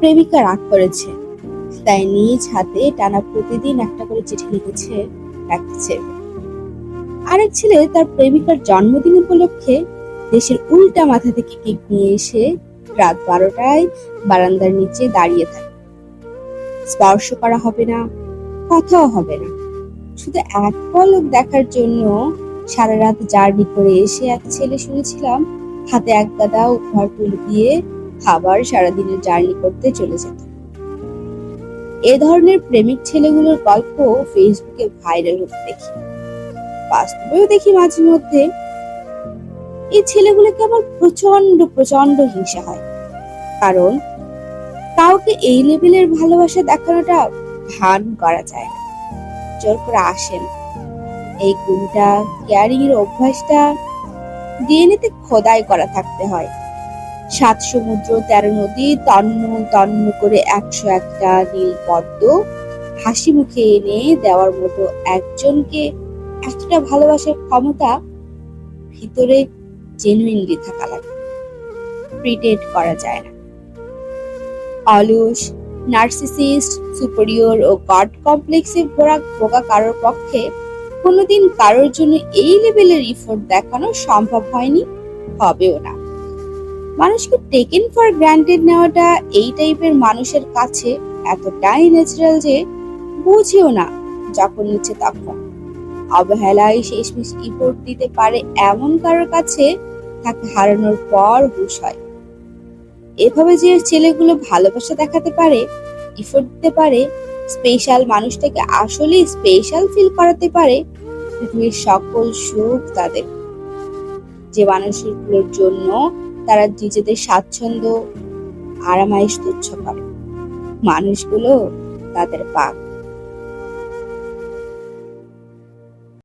প্রেমিকা রাগ করেছে, তাই নিজ হাতে টানা প্রতিদিন একটা করে চিঠি লিখেছে একটা ছেলে। আরেক ছেলে তার প্রেমিকার জন্মদিন উপলক্ষে দেশের উল্টা মাথা থেকে কেক নিয়ে এসে রাত 12টায় বারান্দার নিচে দাঁড়িয়ে থাকে। স্পর্শ করা হবে না, কথাও হবে না, শুধু এক পলক দেখার জন্য সারা রাত জার্নি করে এসে এক ছেলে শুনেছিলাম হাতে এক গাদা উপহার তুলে দিয়ে আবার সারাদিনের জার্নি করতে চলে যেত। এ ধরনের প্রেমিক ছেলেগুলোর গল্প ফেসবুকে ভাইরাল হতে দেখি, বাস্তবেও দেখি মাঝে মধ্যে। এই ছেলেগুলোকে আমার প্রচন্ড প্রচন্ড হিংসা হয়, কারণ কাউকে এই লেভেলের ভালোবাসা দেখানোটা ভান করা যায় না, জোর করে আসে না। এই গুণটা, কেয়ারিং এর অভ্যাসটা ডিএনএতে খোদাই করা থাকতে হয়। 7 সমুদ্র 13 নদী তন্ন তন্ন করে 101টা নীল পদ্ম হাসি মুখে এনে দেওয়ার মতো একজনকে এতটা ভালোবাসার ক্ষমতা ভিতরে জেনুইনলি থাকা লাগে, প্রিটেন্ড করা যায় না। অলস, নার্সিসিস্ট, সুপিরিয়র ও গড কমপ্লেক্সে ভোগা কারোর পক্ষে কোনোদিন কারোর জন্য এই লেভেলের ইফোর্ট দেখানো সম্ভব হয়নি, হবেও না। মানুষকে টেকেন ফর গ্রান্টেড নেওয়াটা এই টাইপের মানুষের কাছে এতটাই ন্যাচারাল যে বুঝেও না যখন নিচ্ছে তখন। অবহেলায় শেষমেশ ইফোর্ট দিতে পারে এমন কারোর কাছে তাকে হারানোর পর হুঁশ হয়। এভাবে যে ছেলেগুলো ভালোবাসা দেখাতে পারে, ইফোর্ট দিতে পারে, স্পেশাল মানুষটাকে আসলে স্পেশাল ফিল করাতে পারে, পৃথিবীর সকল সুখ তাদের। যে মানুষগুলোর জন্য তারা নিজেদের স্বাচ্ছন্দ্য আরামায়েশ তুচ্ছ করে, মানুষগুলো তাদের পাক।